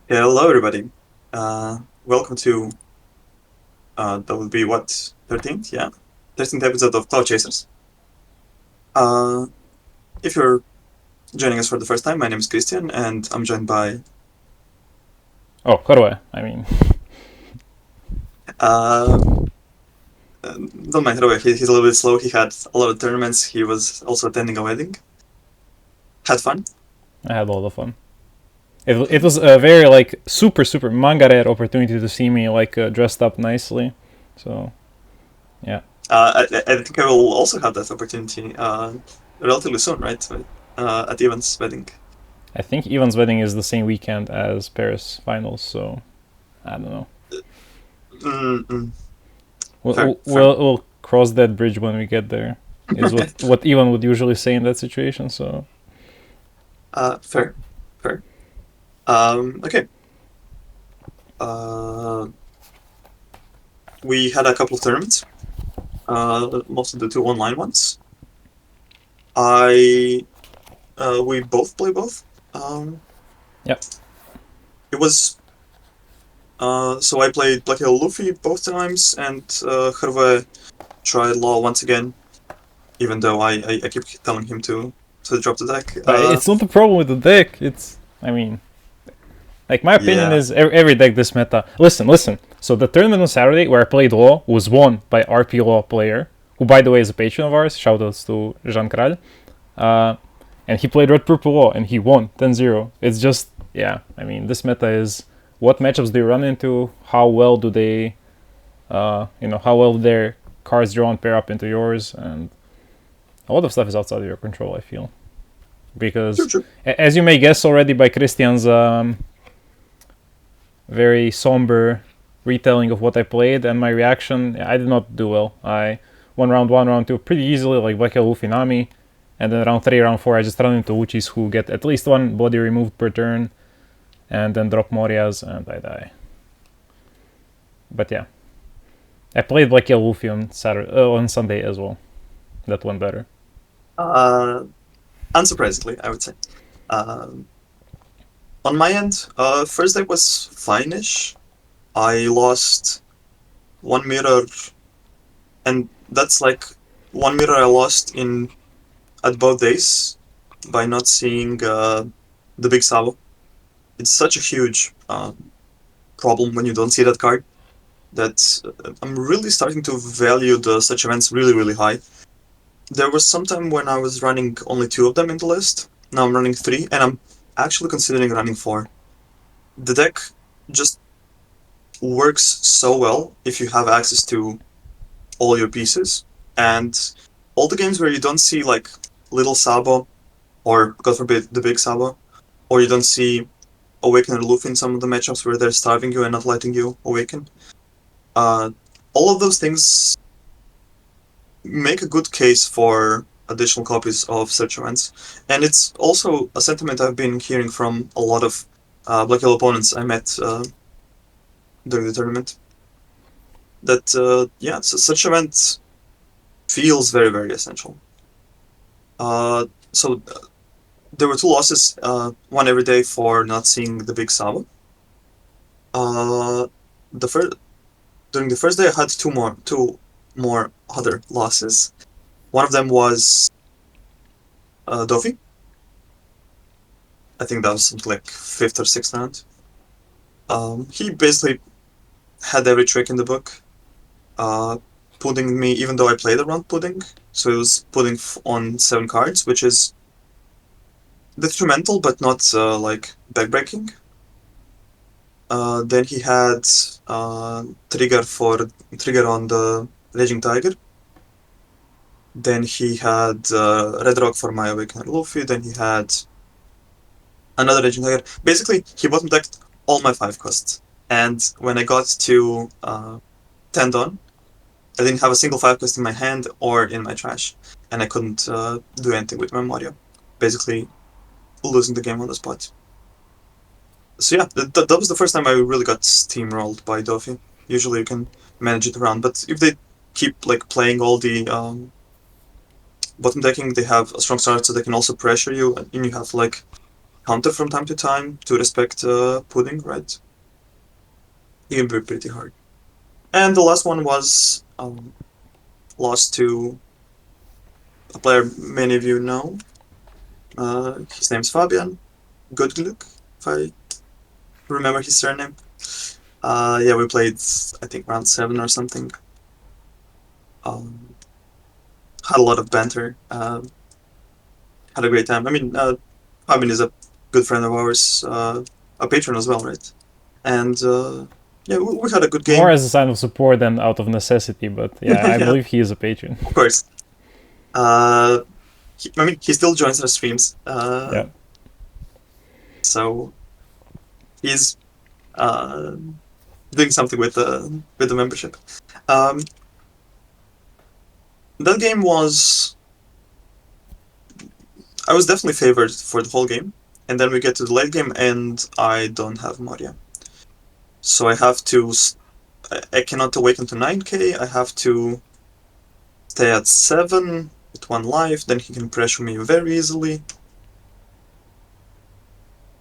Hello, everybody. Welcome to that would be what 13th, yeah, 13th episode of Cloud Chasers. Uh, if you're joining us for the first time, my name is Kristian, and I'm joined by Oh, Korwe. I mean, uh, don't mind Roy. He's a little bit slow. He had a lot of tournaments. He was also attending a wedding. Had fun. I had a lot of fun. It was a very super manga rare opportunity to see me dressed up nicely. So yeah, I think I will also have that opportunity relatively soon, right? At Ivan's wedding. I think Ivan's wedding is the same weekend as Paris finals. So I don't know. Mm-mm. We'll Fair, we'll, fair. we'll cross that bridge when we get there. Is what Ivan would usually say in that situation. So Fair, fair. Okay. Uh, we had a couple of tournaments, most of the two online ones. I We both play both. Um, yep. it was so I played Black Hill Luffy both times, and Hervé tried Law once again, even though I keep telling him to drop the deck. It's not the problem with the deck. It's I mean, my opinion Yeah, is every deck this meta. Listen. So the tournament on Saturday where I played Law was won by RP Law player, who by the way is a patron of ours. Shoutouts to Jean Kral. Uh, and he played Red Purple Law and he won 10-0. It's just yeah. I mean this meta is what matchups do you run into? How well do they, how well their cards drawn pair up into yours, and a lot of stuff is outside of your control. I feel true, because true. as you may guess already by Kristian's very somber retelling of what I played and my reaction. I did not do well. I won round one, round two pretty easily, like Black Hill Luffy Nami, and then round three, round four, I just run into Uchis who get at least one body removed per turn, and then drop Morias and I die. But yeah, I played Black Hill Luffy on on Sunday as well. That went better. Uh, Unsurprisingly, I would say. Um, on my end, first day was fine-ish. I lost one mirror, and that's like one mirror I lost in at both days by not seeing the big Sabo. It's such a huge problem when you don't see that card that I'm really starting to value the such events really, really high. There was some time when I was running only two of them in the list. Now I'm running three, and I'm actually considering running four. The deck just works so well if you have access to all your pieces. And all the games where you don't see like little Sabo, or God forbid the big Sabo, or you don't see Awaken or Luffy in some of the matchups where they're starving you and not letting you awaken. Uh, all of those things make a good case for additional copies of such events. And it's also a sentiment I've been hearing from a lot of Black Hill opponents I met during the tournament. That, yeah, such event feels very, very essential. So there were two losses, one every day for not seeing the big Sabo. Uh, the first During the first day, I had two more other losses. One of them was Dofi. I think that was something like fifth or sixth round. He basically had every trick in the book, uh, pudding me even though I played around pudding. So it was pudding on seven cards, which is detrimental but not like backbreaking. Then he had trigger for trigger on the Raging Tiger. Then he had Red Rock for my Awakener Luffy. Then he had another Raging Tiger. Basically, he bottom decked all my five costs. And when I got to Tendon, I didn't have a single five cost in my hand or in my trash. And I couldn't do anything with my Mario. Basically, losing the game on the spot. So yeah, that was the first time I really got steamrolled by Dofi. Usually you can manage it around, but if they keep like playing all the bottom decking, they have a strong start, so they can also pressure you, and you have like counter from time to time to respect pudding, right? It can be pretty hard. And the last one was lost to a player many of you know. His name's Fabian Goodgluk, if I remember his surname. Yeah, we played, I think, round 7 or something. Um, had a lot of banter. Had a great time. I mean, Fabian is a good friend of ours, a patron as well, right? And yeah, we had a good More game. as a sign of support than out of necessity, but yeah, I Yeah, believe he is a patron. of course. Uh, I mean, he still joins our streams. Yeah. So he's uh, doing something with the membership. Um, that game was I was definitely favored for the whole game, and then we get to the late game, and I don't have Moria, so I have to. I cannot awaken to 9k. I have to stay at 7 with 1 life. Then he can pressure me very easily,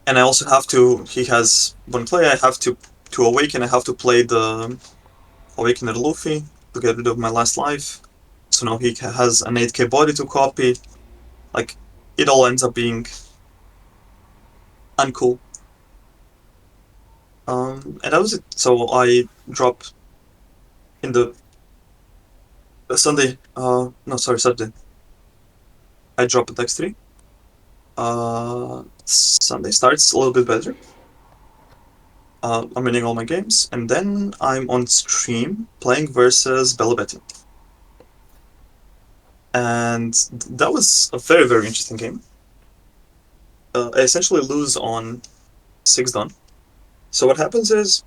and I also have to. He has 1 play. I have to awaken. I have to play the Awakener Luffy to get rid of my last life. So now he has an 8k body to copy. Like, it all ends up being uncool. And that was it. So I drop in the Sunday. No, sorry, Saturday. I drop at X3. Sunday starts a little bit better. I'm winning all my games, and then I'm on stream playing versus Bellabetti. And that was a very, very interesting game. I essentially lose on 6 done. So what happens is,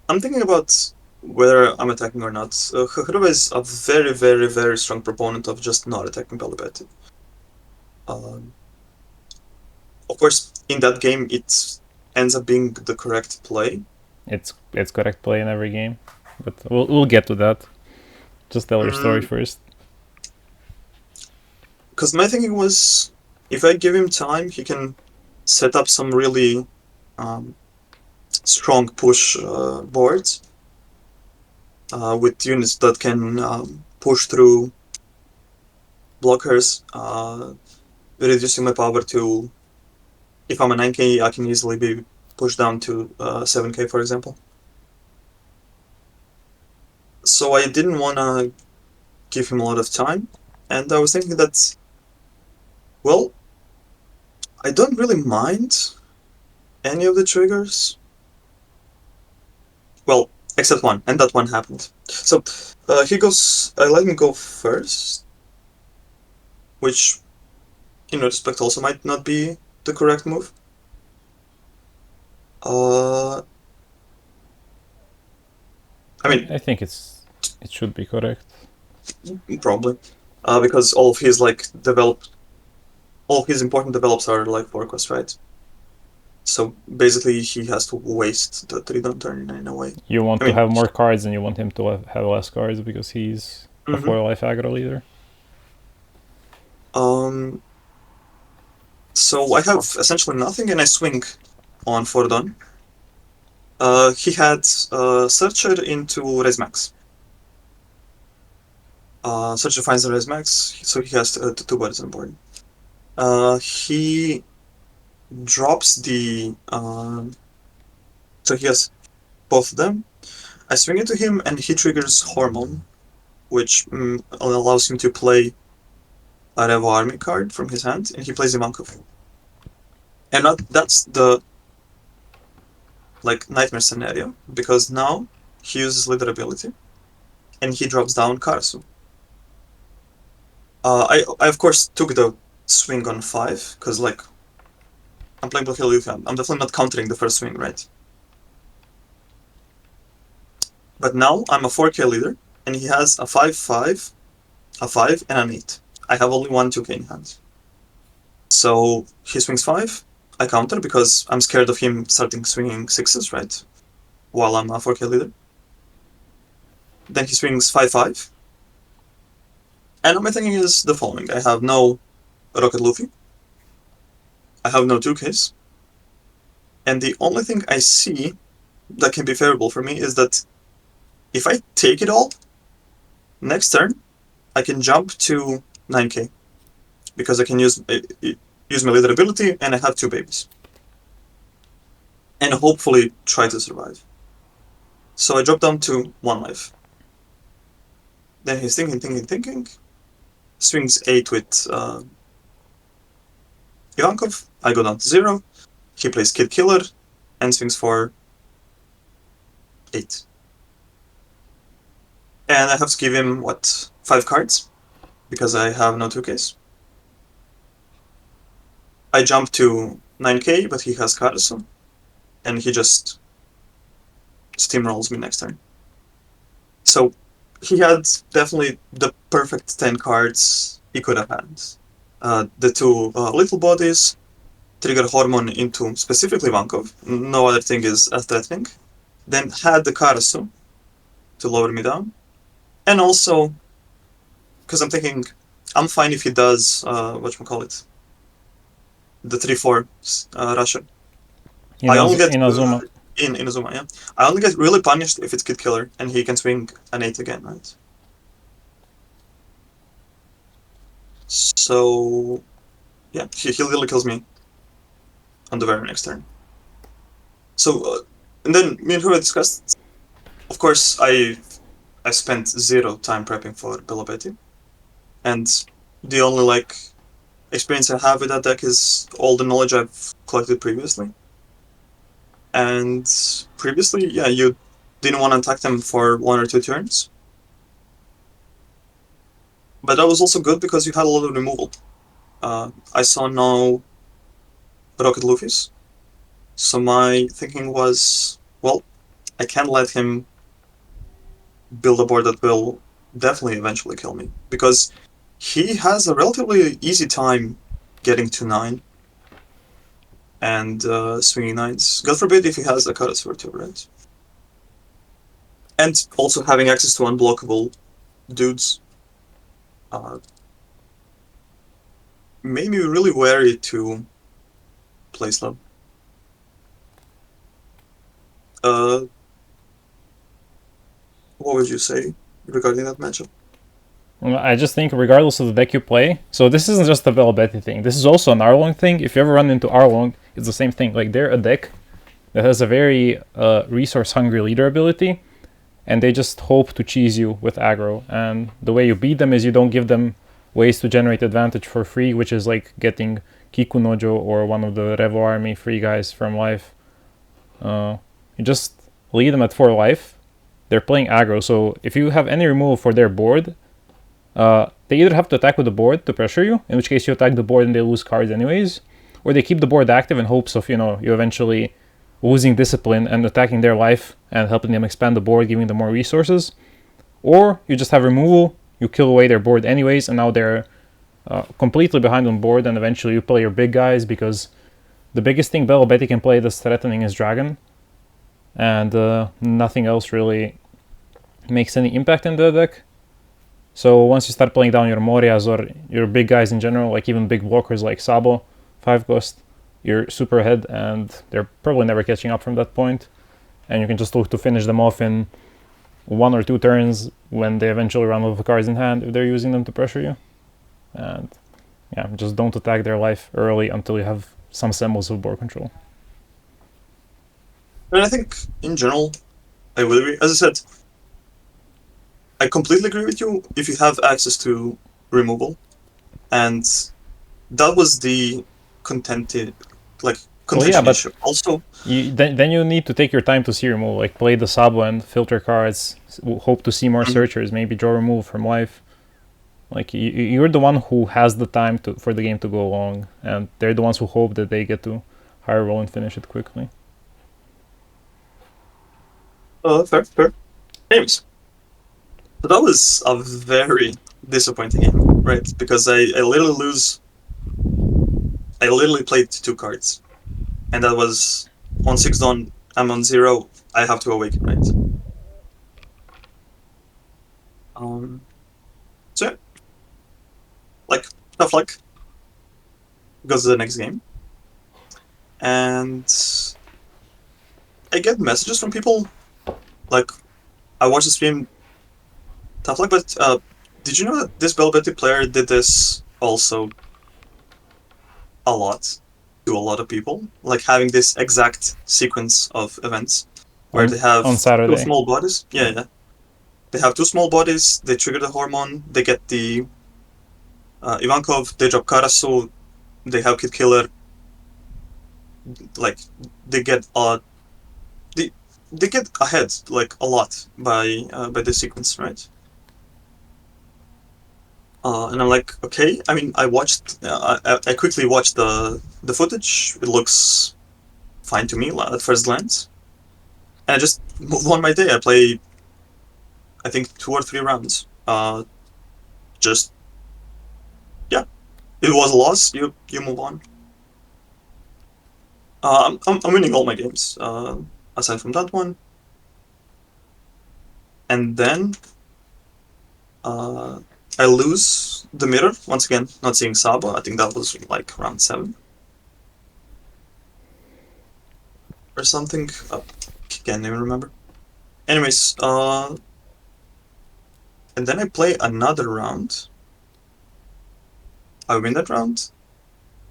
I'm thinking about whether I'm attacking or not. Hyrule is a very, very, very strong proponent of just not attacking Bellabetti. Um, of course, in that game, it ends up being the correct play. It's correct play in every game, but we'll get to that. Just tell your story first. Because my thinking was, if I give him time, he can set up some really strong push boards with units that can push through blockers, reducing my power to. If I'm a 9k, I can easily be pushed down to 7k, for example. So I didn't want to give him a lot of time, and I was thinking that, well, I don't really mind any of the triggers. Well, except one, and that one happened. So he goes. I let him go first, which, in retrospect, also might not be the correct move. I mean, I think it should be correct. probably, because all of his important develops are like forequest, right? So basically, he has to waste the 3 turn in a way. You want I to mean, have more cards and you want him to have less cards because he's a 4 life aggro leader. So I have essentially nothing, and I swing on Fordon. He had Searcher into Raise Max. Searcher finds the Raise Max, so he has 2 bodies on board. He drops the. So he has both of them. I swing into him, and he triggers Hormone, which allows him to play a Revo Army card from his hand, and he plays Ivankov. And that's the nightmare scenario, because now he uses leader ability, and he drops down Karasu. I of course took the swing on 5, because I'm playing Black Hill Youth. I'm definitely not countering the first swing, right? But now I'm a 4k leader, and he has a 5/5, a 5, and an 8. I have only 1 2k in hand. So he swings 5. I counter because I'm scared of him starting swinging 6s, right? While I'm a 4k leader. Then he swings 5/5. And my thinking is the following. I have no Rocket Luffy. I have no 2Ks. And the only thing I see that can be favorable for me is that if I take it all, next turn, I can jump to 9K. Because I can use my leader ability, and I have 2 babies. And hopefully try to survive. So I drop down to 1 life. Then he's thinking. Swings 8 with Ivankov. I go down to 0. He plays Kid Killer and swings for 8. And I have to give him, 5 cards? Because I have no 2Ks. I jump to 9K, but he has Karasu. And he just steamrolls me next turn. So he had definitely the perfect 10 cards he could have had. The 2 little bodies, trigger Hormone into specifically Vankov. No other thing is as threatening. Then had the Karasu to lower me down. And also, because I'm thinking, I'm fine if he does, whatchamacallit, the 3-4 Russian. I only get Inazuma. In Inazuma, yeah. I only get really punished if it's Kid Killer and he can swing an 8 again, right? So, yeah, he literally kills me on the very next turn. So, and then me and her discussed. Of course, I spent 0 time prepping for Belobetti, and the only experience I have with that deck is all the knowledge I've collected previously. And previously, yeah, you didn't want to attack them for 1 or 2 turns. But that was also good because you had a lot of removal. I saw no Rocket Luffy's. So my thinking was, well, I can't let him build a board that will definitely eventually kill me. Because he has a relatively easy time getting to 9 and swinging 9s. God forbid if he has a Karasu too, right? And also having access to unblockable dudes made me really wary to play slow. What would you say regarding that matchup? I just think regardless of the deck you play, so this isn't just a Belobetti thing. This is also an Arlong thing. If you ever run into Arlong, it's the same thing. Like they're a deck that has a very resource-hungry leader ability, and they just hope to cheese you with aggro. And the way you beat them is you don't give them ways to generate advantage for free, which is like getting Kiku Nojo or one of the Revo Army free guys from life. You just lead them at 4 life. They're playing aggro, so if you have any removal for their board, they either have to attack with the board to pressure you, in which case you attack the board and they lose cards anyways, or they keep the board active in hopes of, you eventually losing discipline and attacking their life and helping them expand the board, giving them more resources. Or you just have removal, you kill away their board anyways, and now they're completely behind on board, and eventually you play your big guys, because the biggest thing Belobetti can play that's threatening is Dragon, and nothing else really makes any impact in the deck. So once you start playing down your Morias or your big guys in general, like even big blockers like Sabo, 5 cost, you're super ahead and they're probably never catching up from that point. And you can just look to finish them off in 1 or 2 turns when they eventually run out of cards in hand if they're using them to pressure you. And yeah, just don't attack their life early until you have some semblance of board control. And I think in general, I would agree. As I said, I completely agree with you if you have access to removal, and that was the contention issue. Also, then you need to take your time to see removal, like play the Sabo and filter cards, hope to see more searchers, maybe draw removal from life. Like you're the one who has the time for the game to go long, and they're the ones who hope that they get to higher roll and finish it quickly. fair. Anyways, so that was a very disappointing game, right? Because I literally played 2 cards, and that was on 6 dawn. I'm on 0. I have to awaken, right? So yeah, tough luck. Goes to the next game. and I get messages from people, like, I watch the stream, tough luck, but did you know that this Belvetti player did this also a lot to a lot of people? Like having this exact sequence of events where they have on two Saturday. small bodies. Yeah. They have two small bodies, they trigger the hormone, they get the Ivankov, they drop Karasu, they have Kid Killer, like, they get they get ahead, like, a lot by this sequence, right? And I'm like, okay. I mean, I quickly watched the footage. It looks fine to me at first glance, and I just move on my day. I play, I think, 2 or 3 rounds. Just yeah, it was a loss. You move on. I'm winning all my games, aside from that one, and then I lose the mirror once again. Not seeing Saba. I think that was like round 7 or something. Can't even remember. Anyways, and then I play another round. I win that round,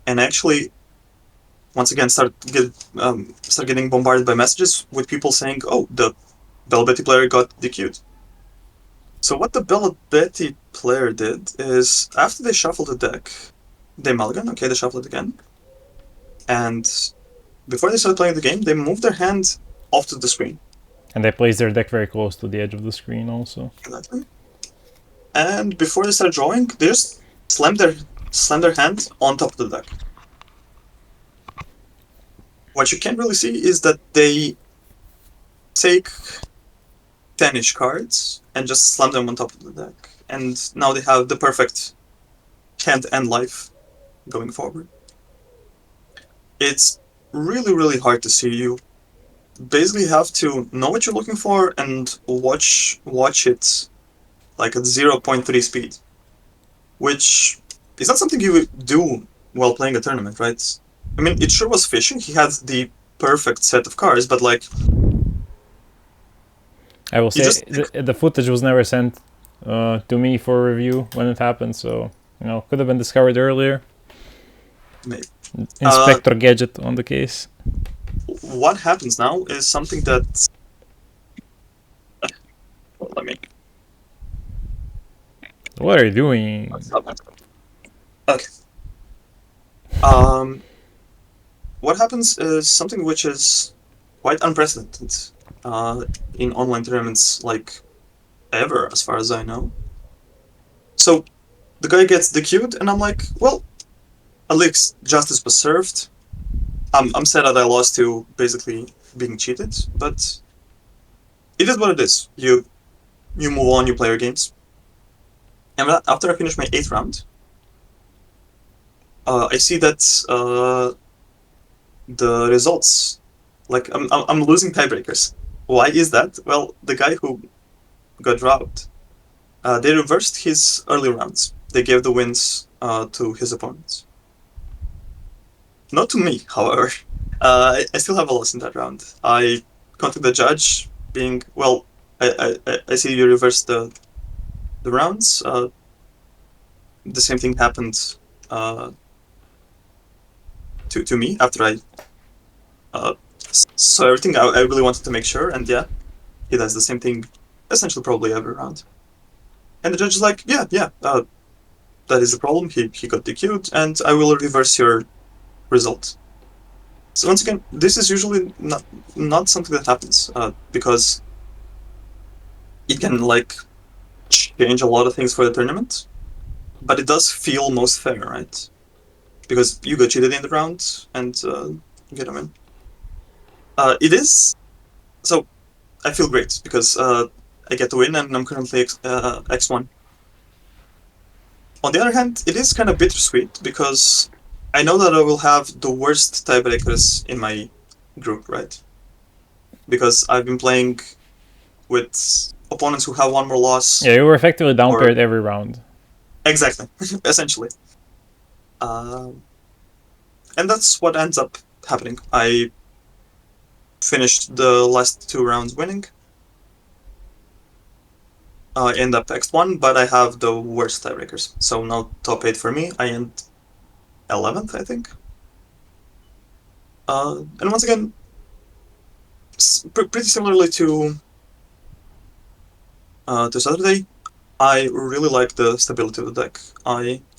and actually, once again, start getting bombarded by messages with people saying, "Oh, the Belvetti player got DQ'd." So what the Belvetti player did is, after they shuffled the deck, they mulligan. Okay, they shuffle it again, and before they started playing the game, they moved their hand off to the screen. And they place their deck very close to the edge of the screen also. Exactly. And before they start drawing, they just slam their hand on top of the deck. What you can't really see is that they take 10-ish cards and just slam them on top of the deck. And now they have the perfect hand and life going forward. It's really, really hard to see. You basically have to know what you're looking for and watch it like at 0.3 speed, which is not something you would do while playing a tournament, right? I mean, it sure was fishing. He had the perfect set of cards, but like, I will say the footage was never sent to me for review when it happened, so could have been discovered earlier. Maybe. Inspector Gadget on the case. What happens now is something that. Let me. What are you doing? Okay. What happens is something which is quite unprecedented in online tournaments, like, ever, as far as I know. So the guy gets DQ'd, and I'm like, well, at least justice was served. I'm sad that I lost to basically being cheated, but it is what it is. You move on, you play your games. And after I finish my 8th round, I see that the results, like, I'm losing tiebreakers. Why is that? Well, the guy who got dropped, they reversed his early rounds. They gave the wins to his opponents. Not to me, however. I still have a loss in that round. I contacted the judge, being, well, I see you reversed the rounds. The same thing happened to me after I saw everything. I really wanted to make sure, and yeah, he does the same thing essentially probably every round. And the judge is like, yeah, that is the problem. He got DQ'd, and I will reverse your result. So once again, this is usually not something that happens, because it can, like, change a lot of things for the tournament, but it does feel most fair, right? Because you got cheated in the round and get a win. It is, so I feel great because I get to win, and I'm currently X1. On the other hand, it is kind of bittersweet because I know that I will have the worst tiebreakers in my group, right? Because I've been playing with opponents who have one more loss. Yeah, you were effectively down paired every round. Exactly, essentially. And that's what ends up happening. I finished the last 2 rounds winning. I end up X1, but I have the worst tiebreakers. So no top 8 for me. I end 11th, I think. And once again, pretty similarly to Saturday, I really like the stability of the deck.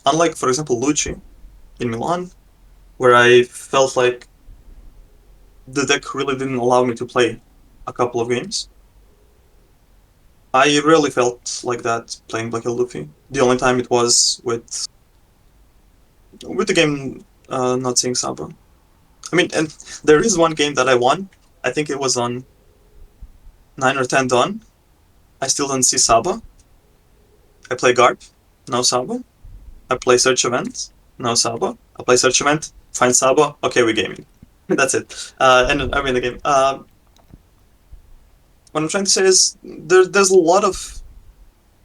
Unlike, for example, Lucci in Milan, where I felt like the deck really didn't allow me to play a couple of games. I really felt like that playing Black Hill Luffy. The only time it was with the game not seeing Saba. I mean, and there is one game that I won. I think it was on 9 or 10 done. I still don't see Saba. I play Garp, no Saba. I play Search Event, no Saba. I play Search Event, find Saba, okay, we're gaming. That's it. And I win the game. What I'm trying to say is there's a lot of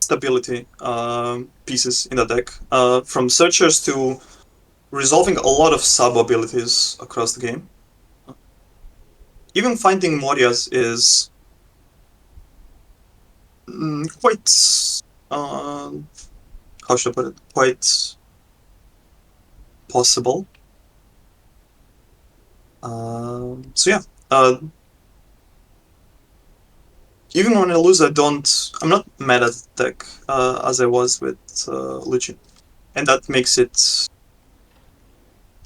stability pieces in the deck, from searchers to resolving a lot of sub abilities across the game. Even finding Morias is quite, how should I put it, quite possible. So yeah, even when I lose, I'm not mad at the deck as I was with Lucci, and that makes it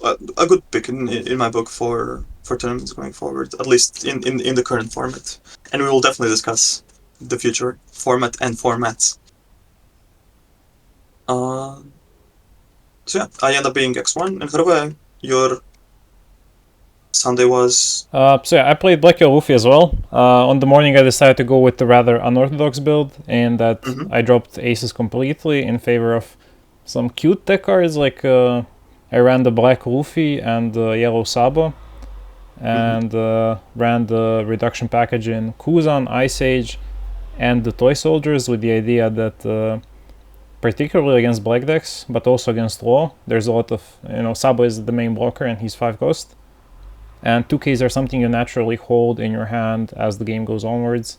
a good pick in my book for tournaments going forward, at least in the current format. And we will definitely discuss the future format and formats. So yeah, I end up being X1, and Hrve, your Sunday was... So yeah, I played Black Hill Luffy as well. On the morning I decided to go with the rather unorthodox build, and that I dropped aces completely in favor of some cute deck cards, like I ran the Black Luffy and the Yellow Saba, and ran the reduction package in Kuzan, Ice Age, and the Toy Soldiers, with the idea that particularly against black decks, but also against Law, there's a lot of, Saba is the main blocker and he's 5 cost. And 2Ks are something you naturally hold in your hand as the game goes onwards.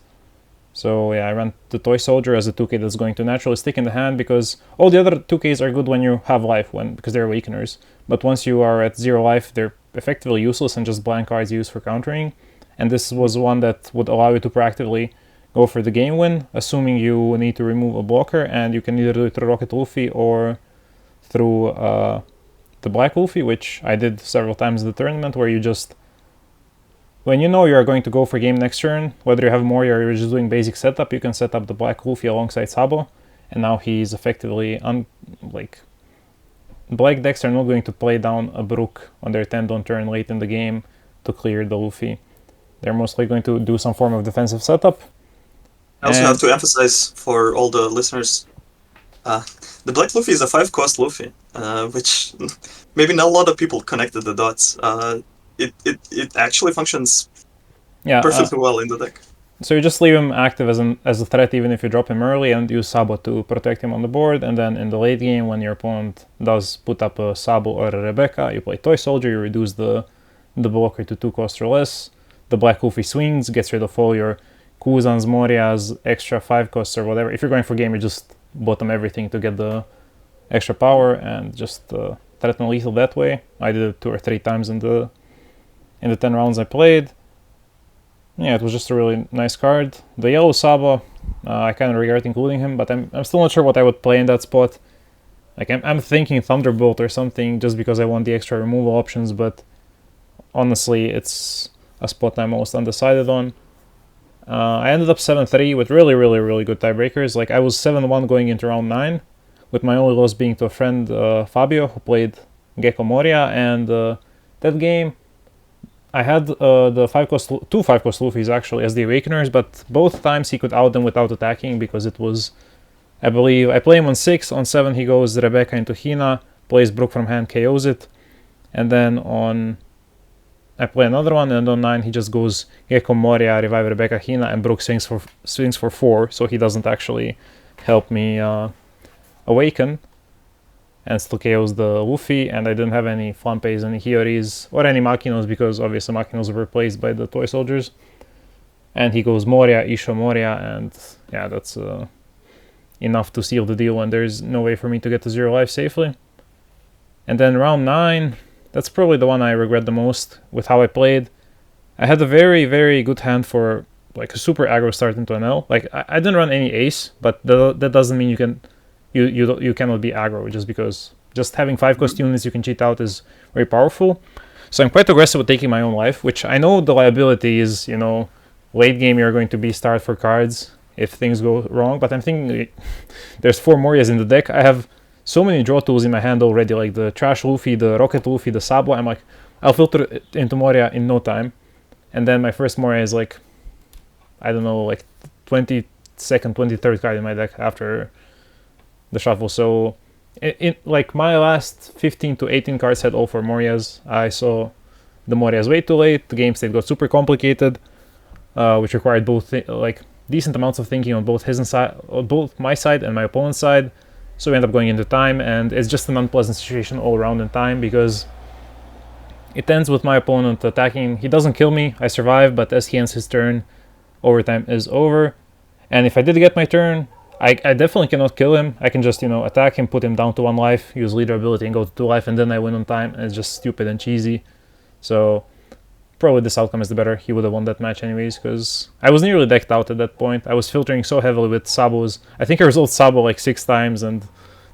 So yeah, I ran the Toy Soldier as a 2K that's going to naturally stick in the hand, because all the other 2Ks are good when you have life, because they're awakeners. But once you are at 0 life, they're effectively useless and just blank cards used for countering. And this was one that would allow you to proactively go for the game win, assuming you need to remove a blocker, and you can either do it through Rocket Luffy or through the Black Luffy, which I did several times in the tournament, where you just, when you know you're going to go for game next turn, whether you have Moria or you're just doing basic setup, you can set up the Black Luffy alongside Sabo, and now he's effectively, black decks are not going to play down a Brook on their 10-on turn late in the game to clear the Luffy. They're mostly going to do some form of defensive setup. I also have to emphasize for all the listeners, the Black Luffy is a 5-cost Luffy, which maybe not a lot of people connected the dots. It actually functions perfectly well in the deck. So you just leave him active as a threat even if you drop him early, and use Sabo to protect him on the board, and then in the late game when your opponent does put up a Sabo or a Rebecca, you play Toy Soldier, you reduce the blocker to 2 cost or less, the Black Luffy swings, gets rid of all your Kuzans, Morias, extra 5 costs or whatever. If you're going for game, you just bottom everything to get the extra power and just threaten lethal that way. I did it 2 or 3 times in the 10 rounds I played. Yeah, it was just a really nice card. The Yellow Saba, I kind of regret including him, but I'm still not sure what I would play in that spot. Like, I'm thinking Thunderbolt or something just because I want the extra removal options, but honestly, it's a spot I'm most undecided on. I ended up 7-3 with really, really, really good tiebreakers. Like, I was 7-1 going into round 9, with my only loss being to a friend, Fabio, who played Gecko Moria, and that game, I had the 5-cost, 2 5-cost Luffys actually as the Awakeners, but both times he could out them without attacking, because it was, I believe, I play him on 6, on 7 he goes Rebecca into Hina, plays Brook from hand, KOs it, and then I play another one, and on 9 he just goes Gecko Moria, revive Rebecca, Hina, and Brook swings for 4, so he doesn't actually help me awaken. and still KOs the Luffy, and I didn't have any Flampeys, any Hioris, or any Makinos, because obviously Makinos were replaced by the toy soldiers. And he goes Moria, Isho Moria, and yeah, that's enough to seal the deal, and there's no way for me to get to 0 life safely. And then round 9, that's probably the one I regret the most with how I played. I had a very, very good hand for like a super aggro start into an L. Like I didn't run any ace, but that doesn't mean you cannot be aggro, just because just having 5 cost units you can cheat out is very powerful. So I'm quite aggressive with taking my own life, which I know the liability is, late game you're going to be starved for cards if things go wrong, but I'm thinking there's 4 Morias in the deck. I have so many draw tools in my hand already, like the Trash Luffy, the Rocket Luffy, the Sabo. I'm like, I'll filter it into Moria in no time. And then my first Moria is like, I don't know, like 22nd, 23rd card in my deck after the shuffle. So like my last 15 to 18 cards had all 4 Morias. I saw the Morias way too late. The game state got super complicated, which required both like decent amounts of thinking on both both my side and my opponent's side. So we end up going into time, and it's just an unpleasant situation all around in time, because it ends with my opponent attacking. He doesn't kill me, I survive, but as he ends his turn, overtime is over. And if I did get my turn, I definitely cannot kill him. I can just, attack him, put him down to 1 life, use leader ability and go to 2 life, and then I win on time, and it's just stupid and cheesy. So probably this outcome is the better. He would have won that match anyways, because I was nearly decked out at that point. I was filtering so heavily with Sabos. I think I resolved Sabo like 6 times and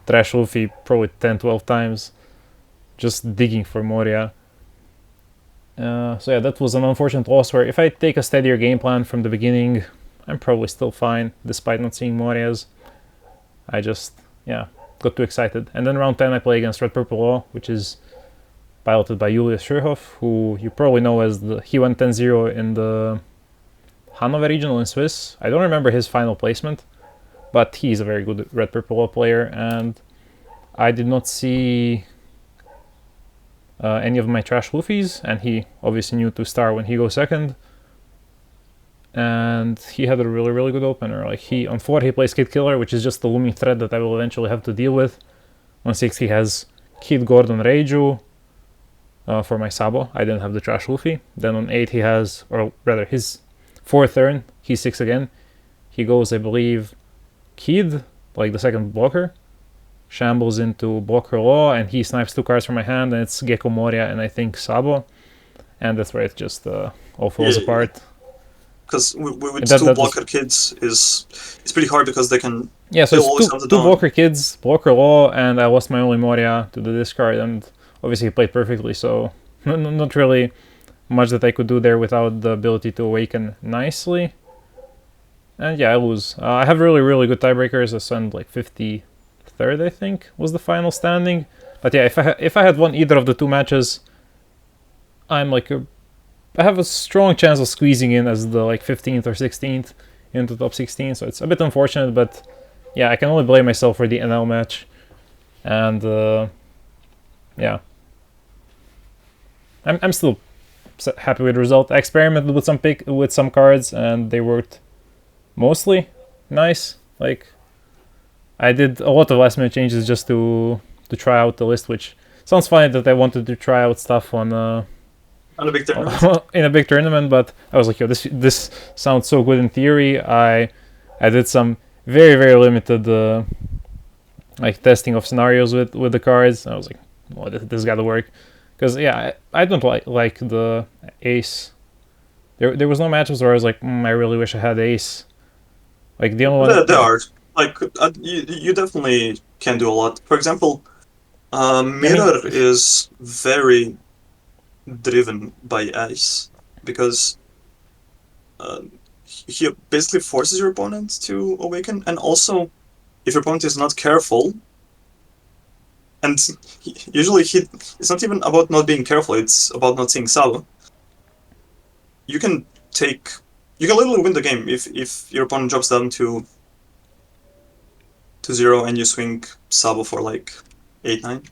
Trash Luffy probably 10, 12 times, just digging for Moria. So yeah, that was an unfortunate loss, where if I take a steadier game plan from the beginning, I'm probably still fine, despite not seeing Morias. I just, got too excited. And then round 10 I play against Red Purple Law, which is piloted by Julius Schurhoff, who you probably know as he went 10-0 in the Hanover regional in Swiss. I don't remember his final placement, but he's a very good Red Purple Law player, and I did not see any of my Trash Luffys, and he obviously knew to star when he goes second. And he had a really, really good opener. Like on 4 he plays Kid Killer, which is just the looming threat that I will eventually have to deal with. On 6 he has Kid Gordon Reiju for my Sabo. I didn't have the Trash Luffy. Then on 8 he has, or rather his 4th turn, he's 6 again. He goes, I believe, Kid, like the second blocker, shambles into Blocker Law, and he snipes 2 cards from my hand, and it's Gecko Moria and I think Sabo. And that's where it just all falls apart. Because with 2 blocker kids it's pretty hard, because they can... Yeah, so it's 2 blocker kids, Blocker Law, and I lost my only Moria to the discard, and obviously he played perfectly, so not really much that I could do there without the ability to awaken nicely. And yeah, I lose. I have really, really good tiebreakers. I sent like 53rd, I think, was the final standing. But yeah, if I had won either of the 2 matches, I'm like I have a strong chance of squeezing in as the like 15th or 16th into top 16. So it's a bit unfortunate, but yeah, I can only blame myself for the NL match. And yeah, I'm still happy with the result. I experimented with some cards, and they worked mostly nice. Like I did a lot of last minute changes just to try out the list, which sounds funny that I wanted to try out stuff on a big tournament. In a big tournament, but I was like, yo, this sounds so good in theory. I did some very, very limited like testing of scenarios with the cards. I was like, well, this gotta work, because yeah, I don't like the ace. There was no matchups where I was like, I really wish I had ace. Like the only one. There are, like, you definitely can do a lot. For example, Mirror is very driven by ace, because he basically forces your opponent to awaken, and also if your opponent is not careful, and usually it's not even about not being careful, it's about not seeing Sabo. You can literally win the game if your opponent drops down to 0 and you swing Sabo for like 8-9.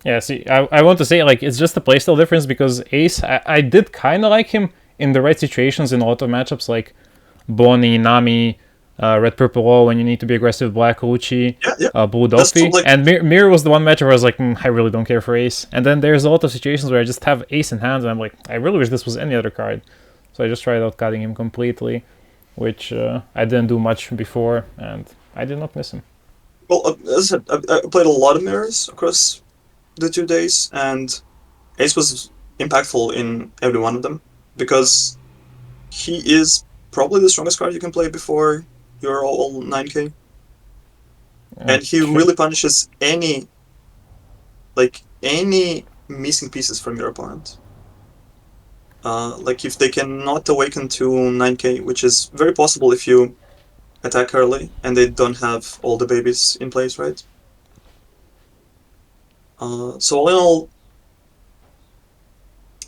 Yeah, see, I want to say, like, it's just a playstyle difference, because Ace, I did kind of like him in the right situations in a lot of matchups, like Bonnie, Nami, red purple wall when you need to be aggressive, black Lucci, Yeah. blue That's Delphi. like And Mirror was the one match where I was like, I really don't care for ace. And then there's a lot of situations where I just have ace in hand and I'm like, I really wish this was any other card. So I just tried out cutting him completely, which I didn't do much before, and I did not miss him. well, as I said, I played a lot of mirrors across the 2 days, and Ace was impactful in every one of them because he is probably the strongest card you can play before you're all 9k, and he Okay. really punishes any missing pieces from your opponent. Like if they cannot awaken to 9k, which is very possible if you attack early and they don't have all the babies in place, right? So all in all,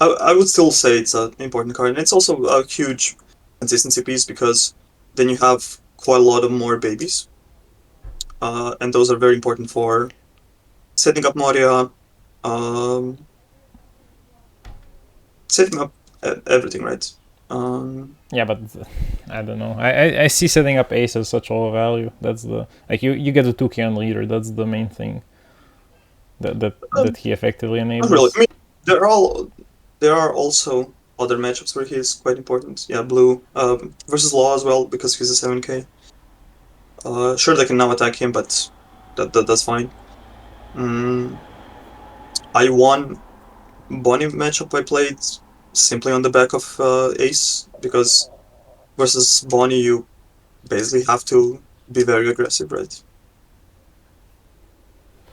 I would still say it's an important card, and it's also a huge consistency piece because then you have quite a lot of more babies, and those are very important for setting up Moria, um, setting up everything, right? Yeah, but I don't know. I see setting up ace as such all value. That's the like you get a 2k on leader. That's the main thing that um, he effectively Not really. I enables. mean, there are also other matchups where he's quite important. Yeah, blue versus Law as well because he's a 7k. Sure, they can now attack him, but that's fine. Mm, I won Bonnie matchup I played simply on the back of Ace because versus Bonnie you basically have to be very aggressive, right?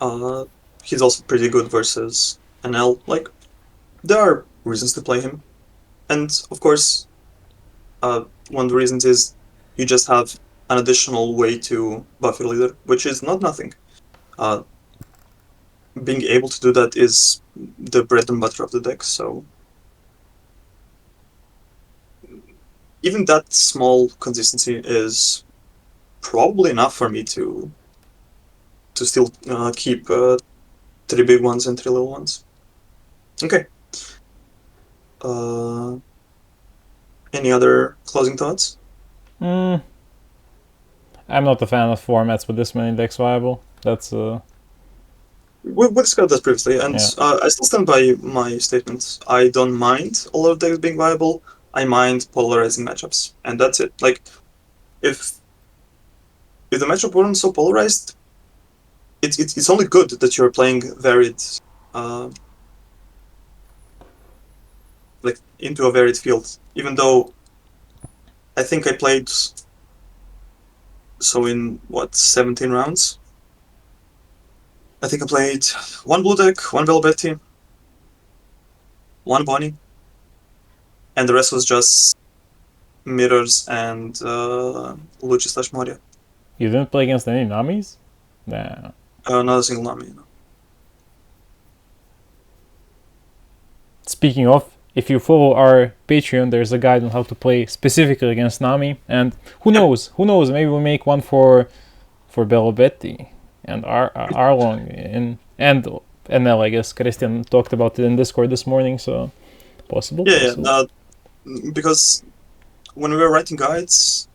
Uh, he's also pretty good versus NL. Like there are reasons to play him, and of course, one of the reasons is you just have an additional way to buff your leader, which is not nothing. Uh, Being able to do that is the bread and butter of the deck. So even that small consistency is probably enough for me to still keep 3 big ones and 3 little ones. Okay. Uh, any other closing thoughts? Mm, I'm not a fan of formats with this many decks viable. That's We discussed that previously, and yeah. I still stand by my statement. I don't mind a lot of decks being viable. I mind polarizing matchups, and that's it. Like if the matchup weren't so polarized, it's only good that you're playing varied, uh, like into a varied field. Even though I think I played so in what 17 rounds, I think I played one blue deck, one Velvetti, one Bonnie, and the rest was just mirrors and Luchi slash Moria. You didn't play against any Namis? Nah. Not a single Nami. Speaking of, if you follow our Patreon, there's a guide on how to play specifically against Nami. And who Yep. knows? Who knows? Maybe we'll make one for Belobetti and Arlong and NL. I guess Kristian talked about it in Discord this morning. So possible, Yeah, possible. because when we were writing guides,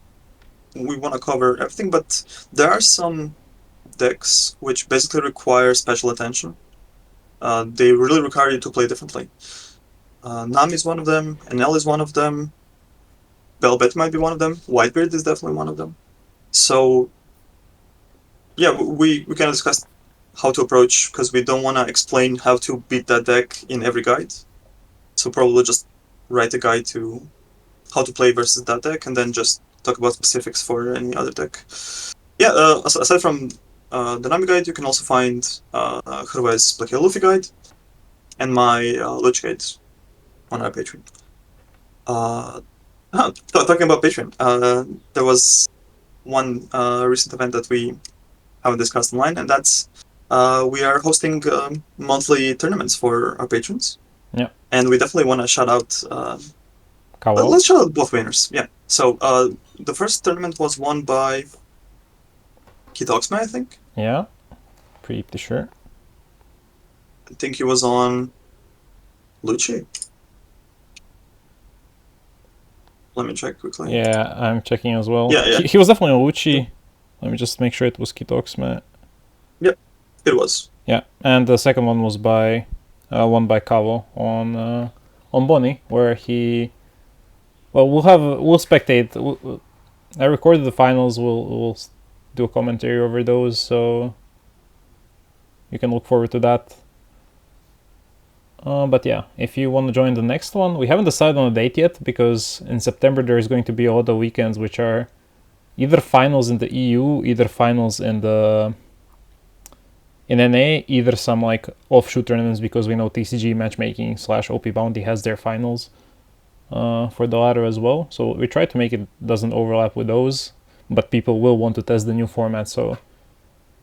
we want to cover everything, but there are some decks which basically require special attention. They really require you to play differently. Nami is one of them, NL is one of them, Velvet might be one of them, Whitebeard is definitely one of them. So, yeah, we kind of discussed how to approach because we don't want to explain how to beat that deck in every guide. So, probably just write a guide to how to play versus that deck and then just talk about specifics for any other deck. Yeah, aside from the Nami guide, you can also find Hrvai's Black Luffy guide and my Lich guide on our Patreon. Talking about Patreon, there was one recent event that we haven't discussed online, and that's we are hosting monthly tournaments for our patrons. Yeah. And we definitely want to shout out. Kawao. Let's shout out both winners. Yeah. So the first tournament was won by Kitoxma, I think. Yeah. Pretty sure. I think he was on Lucci. Let me check quickly. Yeah, I'm checking as well. Yeah, He was definitely on Lucci. Let me just make sure it was Kitoxme. Yep, it was. Yeah, and the second one was won by Cavo on Bonnie, where he. Well, we'll spectate. I recorded the finals. We'll do a commentary over those, so you can look forward to that. But yeah, if you want to join the next one, we haven't decided on a date yet because in September there is going to be a lot of weekends which are either finals in the EU, either finals in NA, either some like offshoot tournaments because we know TCG matchmaking / OP Bounty has their finals for the latter as well. So we try to make it doesn't overlap with those, but people will want to test the new format. So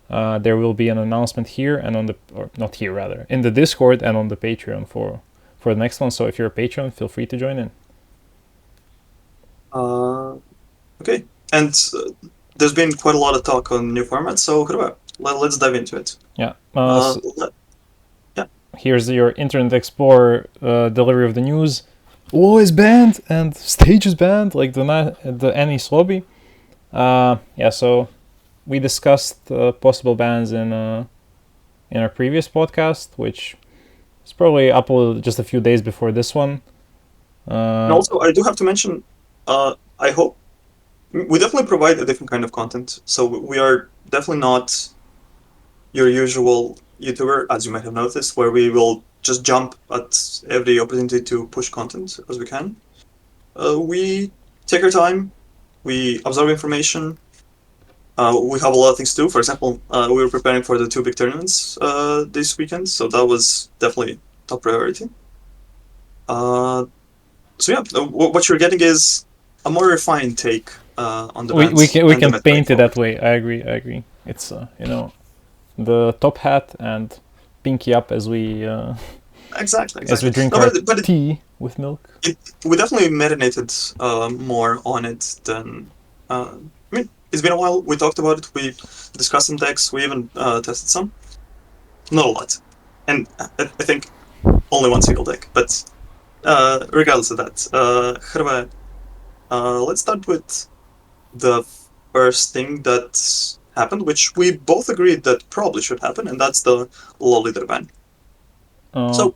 there will be an announcement here and or not here rather, in the Discord and on the Patreon for the next one. So if you're a patron, feel free to join in. Okay, and there's been quite a lot of talk on new formats, so let's dive into it. Yeah. Yeah. Here's your Internet Explorer delivery of the news. LoL is banned and Stage is banned, like the NES lobby. Yeah, so we discussed possible bans in our previous podcast, which is probably uploaded just a few days before this one. And also, I do have to mention, I hope we definitely provide a different kind of content. So we are definitely not your usual YouTuber, as you might have noticed, where we will just jump at every opportunity to push content as we can. We take our time, we absorb information. We have a lot of things to do. For example, we were preparing for the 2 big tournaments this weekend, so that was definitely top priority. So yeah, what you're getting is a more refined take on the we can paint it forward. that way. I agree. It's the top hat and pinky up as we Exactly. as we drink No, our tea with milk. We definitely marinated more on it than. I mean, it's been a while. We talked about it. We discussed some decks. We even tested some. Not a lot, and I think only one single deck. But regardless of that, Hrve, let's start with the first thing that happened, which we both agreed that probably should happen, and that's the LoL leader ban. So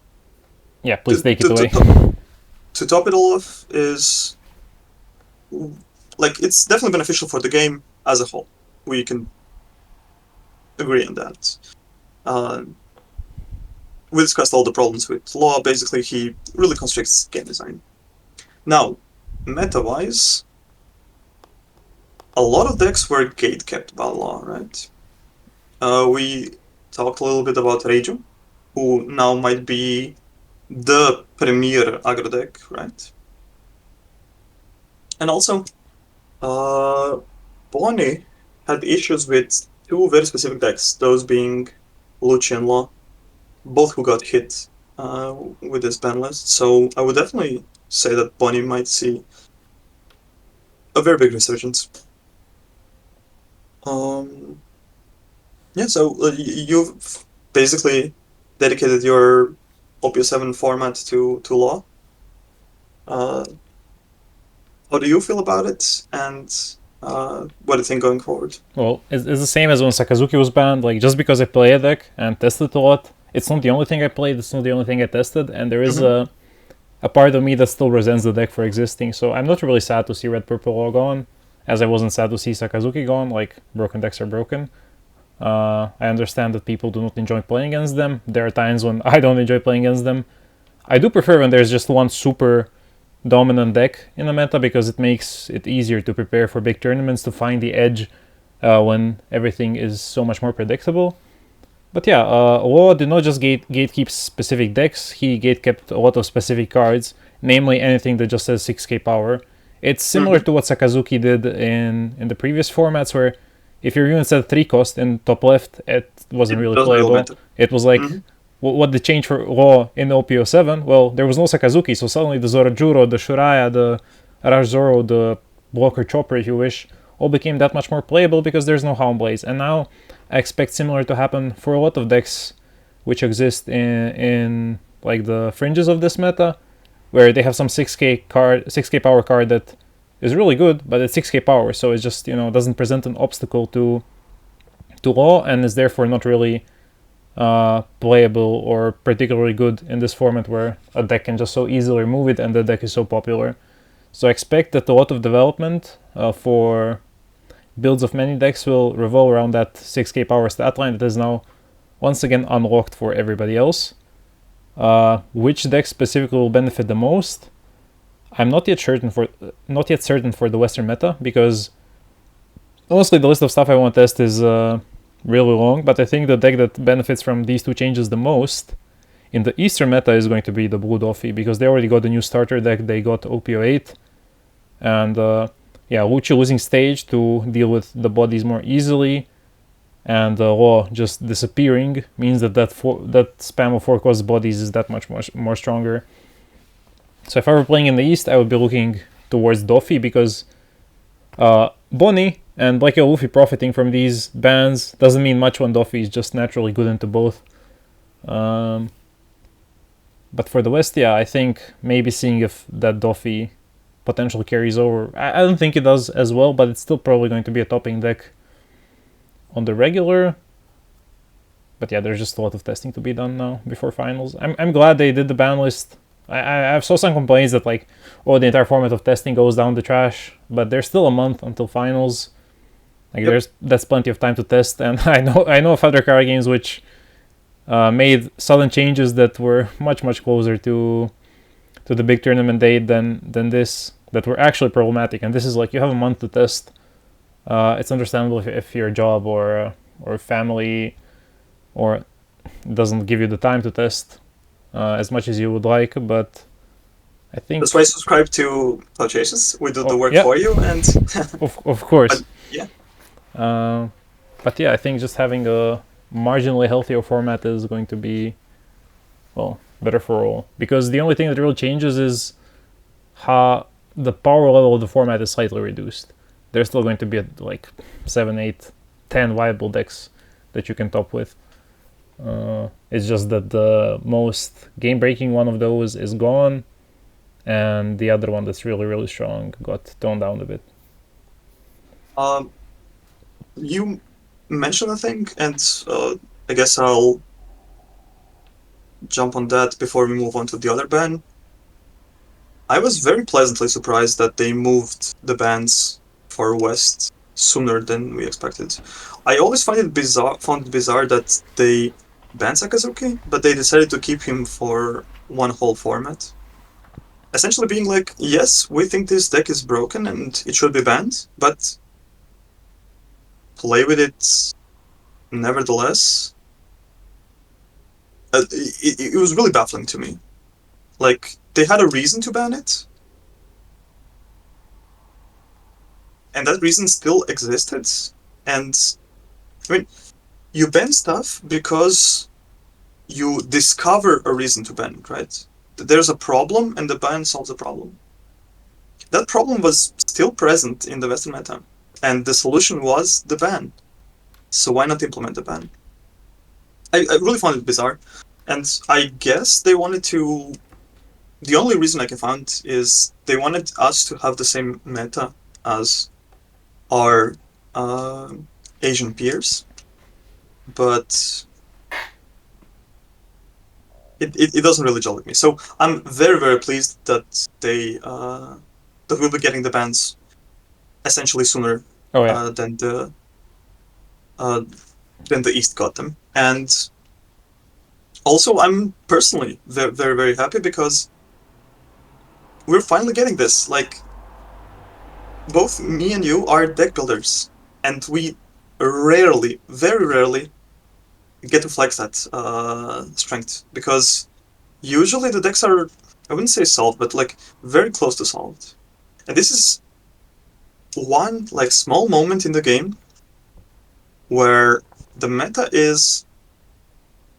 yeah, please take it away. To top it all off is like it's definitely beneficial for the game as a whole. We can agree on that. We discussed all the problems with law. Basically, he really constricts game design. Now, meta-wise, a lot of decks were gate-kept by law, right? We talked a little bit about Reiju, who now might be the premier aggro deck, right? And also, Bonnie had issues with 2 very specific decks, those being Lucci and Law, both who got hit with this ban list. So I would definitely say that Bonnie might see a very big resurgence. Yeah, so you've basically dedicated your OPO7 format to Law. How do you feel about it, and what do you think going forward? Well, it's the same as when Sakazuki was banned. Like, just because I play a deck and tested it a lot, it's not the only thing I played, it's not the only thing I tested, and there is a part of me that still resents the deck for existing. So I'm not really sad to see Red Purple Law gone, as I wasn't sad to see Sakazuki gone. Like, broken decks are broken. I understand that people do not enjoy playing against them. There are times when I don't enjoy playing against them. I do prefer when there's just one super dominant deck in the meta because it makes it easier to prepare for big tournaments, to find the edge when everything is so much more predictable. But yeah, Law did not just gatekeep specific decks, he gatekept a lot of specific cards, namely anything that just says 6k power. It's similar to what Sakazuki did in the previous formats, where if your unit said 3 cost in top left, it wasn't really playable. It was like, what the change for Law in OPO7? Well, there was no Sakazuki, so suddenly the Zorajuro, the Shuraya, the Arash Zoro, the Blocker Chopper, if you wish, all became that much more playable because there's no Houndblaze. And now I expect similar to happen for a lot of decks which exist in like the fringes of this meta, where they have some 6k power card that is really good, but it's 6k power, so it just doesn't present an obstacle to Law, and is therefore not really playable or particularly good in this format where a deck can just so easily remove it and the deck is so popular. So I expect that a lot of development for builds of many decks will revolve around that 6k power stat line that is now once again unlocked for everybody else. Which deck specifically will benefit the most? I'm not yet certain for the Western meta, because honestly the list of stuff I want to test is really long, but I think the deck that benefits from these two changes the most in the Eastern meta is going to be the Blue Doffy, because they already got the new starter deck, they got OPO8, and Lucci losing stage to deal with the bodies more easily, and Law just disappearing means that spam of 4 cost bodies is that much more stronger. So if I were playing in the East, I would be looking towards Doffy, because Bonnie and Black Yellow Luffy profiting from these bans doesn't mean much when Doffy is just naturally good into both. But for the West, I think maybe seeing if that Doffy potentially carries over. I don't think it does as well, but it's still probably going to be a topping deck on the regular. But there's just a lot of testing to be done now before finals. I'm glad they did the ban list. I saw some complaints that the entire format of testing goes down the trash, but there's still a month until finals. That's plenty of time to test, and I know of other card games which made sudden changes that were much closer to the big tournament date than this, that were actually problematic. And this is you have a month to test. It's understandable if your job or family or doesn't give you the time to test as much as you would like, but I think that's why I subscribe to Fluctuations. We do the work for you, and of course. But I think just having a marginally healthier format is going to be better for all, because the only thing that really changes is how the power level of the format is slightly reduced. There's still going to be 7, 8, 10 viable decks that you can top with. It's just that the most game-breaking one of those is gone, and the other one that's really strong got toned down a bit. You mentioned a thing, and I guess I'll jump on that before we move on to the other ban. I was very pleasantly surprised that they moved the bans for West sooner than we expected. I always found it bizarre that they banned Sakazuki, but they decided to keep him for one whole format. Essentially being yes, we think this deck is broken and it should be banned, but play with it nevertheless. It was really baffling to me. They had a reason to ban it, and that reason still existed. And you ban stuff because you discover a reason to ban it, right? There's a problem, and the ban solves the problem. That problem was still present in the Western meta, and the solution was the ban. So why not implement the ban? I really found it bizarre, and I guess they wanted to... The only reason I can find is they wanted us to have the same meta as our Asian peers, but it doesn't really gel with me. So I'm very pleased that that we'll be getting the bans essentially sooner than the East got them. And also I'm personally very happy because we're finally getting this. Both me and you are deck builders, and we very rarely get to flex that strength, because usually the decks are, I wouldn't say solved, but very close to solved. And this is one small moment in the game where the meta is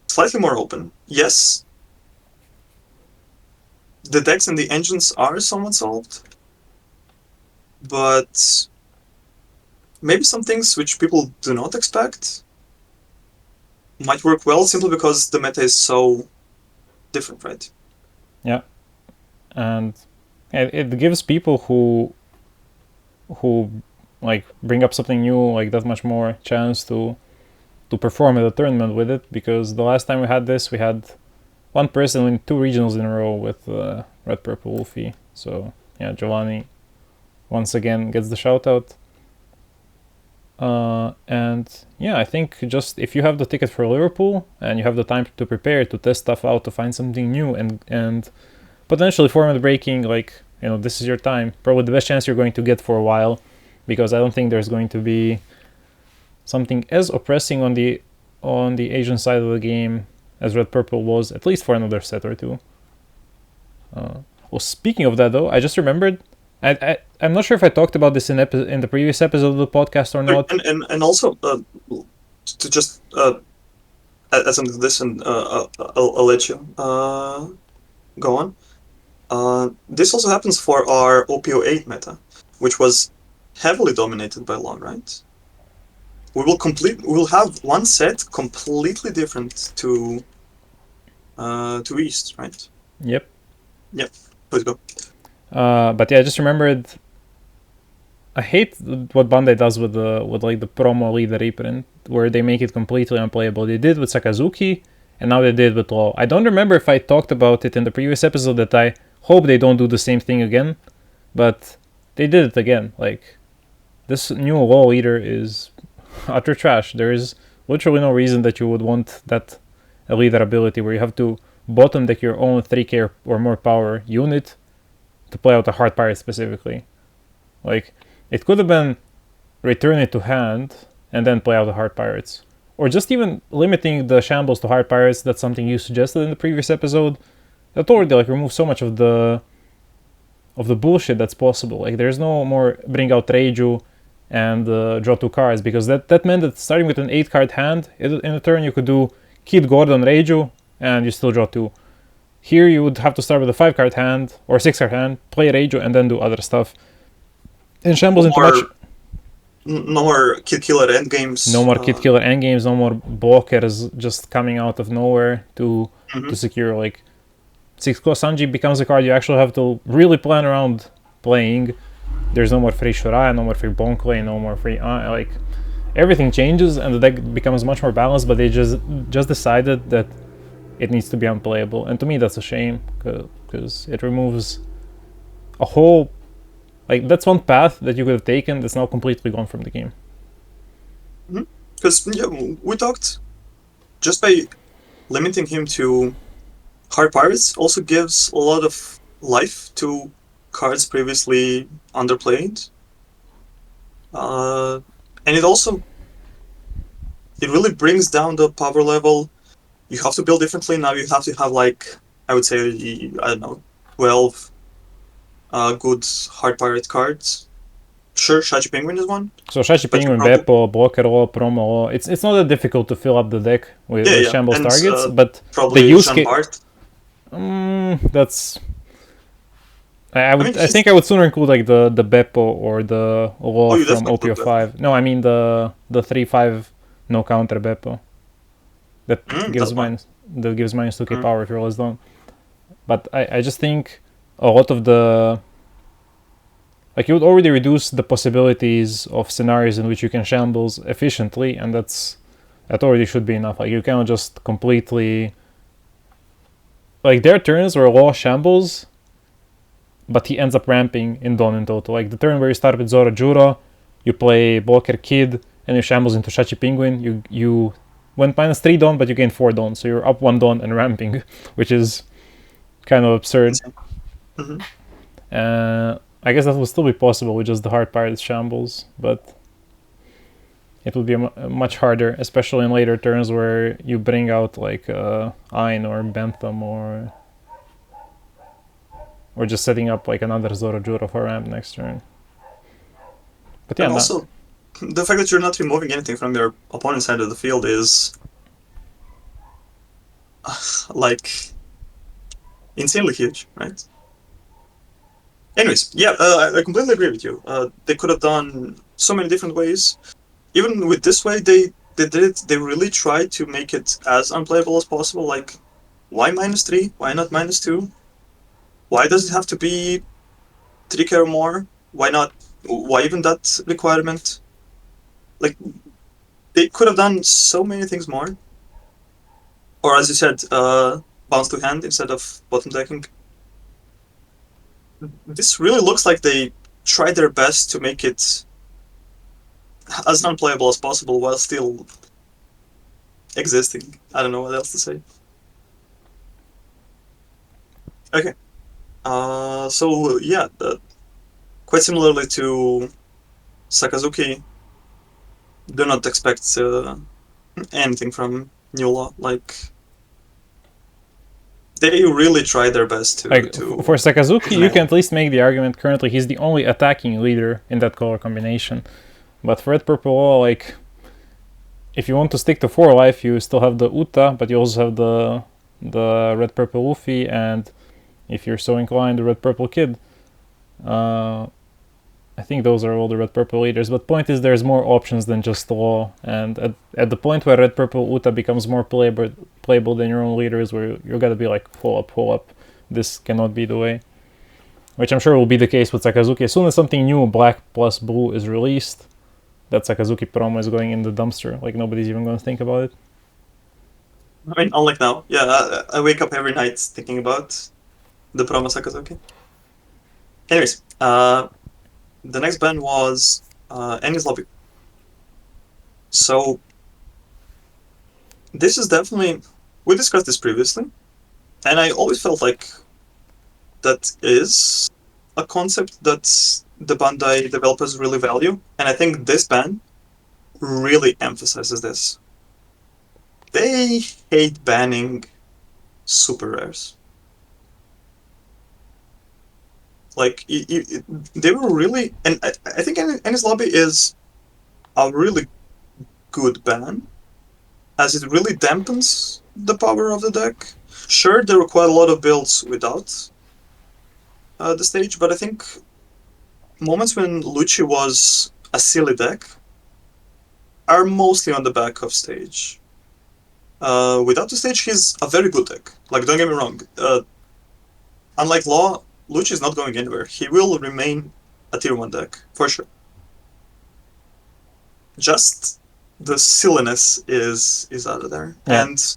slightly more open. Yes, the decks and the engines are somewhat solved, but maybe some things which people do not expect might work well simply because the meta is so different, right? Yeah. And it gives people who who like bring up something new, like that much more chance to perform at the tournament with it. Because the last time we had this, we had one person win 2 regionals in a row with Red Purple Wolfie. So yeah, Giovanni once again gets the shout out. And yeah, I think just if you have the ticket for Liverpool and you have the time to prepare, to test stuff out, to find something new, and potentially format breaking, like, you know, this is your time. Probably the best chance you're going to get for a while, because I don't think there's going to be something as oppressing on the Asian side of the game as Red Purple was, at least for another set or two. Well, speaking of that though, I just remembered. I'm not sure if I talked about this in the previous episode of the podcast or not. And also to just add something to this, and I'll let you go on. This also happens for our OPO8 meta, which was heavily dominated by long, right? We will have one set completely different to East, right? Yep. Please go. But yeah, I just remembered. I hate what Bandai does with the promo leader reprint, where they make it completely unplayable. They did with Sakazuki, and now they did with Law. I don't remember if I talked about it in the previous episode that I hope they don't do the same thing again, but they did it again. Like, this new Law leader is utter trash. There is literally no reason that you would want that leader ability where you have to bottom deck your own 3k or more power unit to play out a Hard Pirate specifically. Like, it could have been return it to hand and then play out the Hard Pirates. Or just even limiting the shambles to Hard Pirates. That's something you suggested in the previous episode. That already like removes so much of the bullshit that's possible. Like, there's no more bring out Reiju and draw 2 cards, because that meant that starting with an 8 card hand in a turn you could do Kid Gordon Reiju and you still draw 2. Here you would have to start with a 5 card hand or 6 card hand, play Reiju, and then do other stuff. And shambles into much. No more Kid Killer endgames. No more Kid Killer endgames. No more blockers just coming out of nowhere to secure. Like, 6 Claw Sanji becomes a card you actually have to really plan around playing. There's no more free Shuraya, no more free Bonkle, no more free like, everything changes and the deck becomes much more balanced. But they just decided that it needs to be unplayable, and to me that's a shame, because it removes a whole, like, that's one path that you could have taken that's now completely gone from the game. Because we talked, just by limiting him to Hard Pirates also gives a lot of life to cards previously underplayed, and it really brings down the power level. You have to build differently now. You have to have, like, I would say, I don't know, 12 good Hard Pirate cards. Sure, Shachi Penguin is one. So Shachi Penguin, Beppo, Blocker Law, Promo Law. It's not that difficult to fill up the deck with shambles and, targets, but probably the use case. That's. I think I would sooner include like the Beppo or the Law from OPO5. No, I mean the 3/5 no counter Beppo. That gives minus 2k power if you're less down. But I just think a lot of the, like, you would already reduce the possibilities of scenarios in which you can shambles efficiently, and that already should be enough. Like, you cannot just completely, like, there are turns where Law shambles, but he ends up ramping in Dawn in total. Like, the turn where you start with Zora Juro, you play Blocker Kid, and you shambles into Shachi Penguin, you went -3 Dawn, but you gain 4 Dawn, so you're up 1 Dawn and ramping, which is kind of absurd. I guess that would still be possible with just the Hard Pirates shambles, but it would be much harder, especially in later turns where you bring out like Ain or Bentham or just setting up like another Zora Juro for ramp next turn. But yeah, and also the fact that you're not removing anything from your opponent's side of the field is like insanely huge, right? Anyways, yeah, I completely agree with you. They could have done so many different ways. Even with this way, they did it. They really tried to make it as unplayable as possible. Like, why -3? Why not -2? Why does it have to be 3k or more? Why not Why even that requirement? Like, they could have done so many things more. Or as you said, bounce to hand instead of bottom decking. This really looks like they tried their best to make it as non-playable as possible while still existing. I don't know what else to say. Okay. So yeah, quite similarly to Sakazuki, do not expect anything from New Law. Like, they really try their best to Like for Sakazuki, you nail can it. at least make the argument currently he's the only attacking leader in that color combination. But for Red Purple Law, like if you want to stick to 4 life, you still have the Uta, but you also have the Red Purple Luffy, and if you're so inclined, the Red Purple Kid. I think those are all the Red Purple leaders. But point is, there's more options than just Law, and at the point where Red Purple Uta becomes more playable than your own leaders, where you're gonna be like full up. This cannot be the way. Which I'm sure will be the case with Sakazuki. As soon as something new, black plus blue, is released, that Sakazuki promo is going in the dumpster. Like nobody's even gonna think about it. I mean, unlike now, yeah, I wake up every night thinking about the promo Sakazuki. Anyways, the next ban was Enies Lobby. So this is definitely, we discussed this previously, and I always felt like that is a concept that the Bandai developers really value, and I think this ban really emphasizes this. They hate banning super rares. Like, they were really, and I think Enies Lobby is a really good ban, as it really dampens the power of the deck. Sure, there were quite a lot of builds without the stage, but I think moments when Lucci was a silly deck are mostly on the back of stage. Without the stage, he's a very good deck. Like, don't get me wrong. Unlike Law, Lucci is not going anywhere. He will remain a tier 1 deck, for sure. Just the silliness is out of there. Yeah. And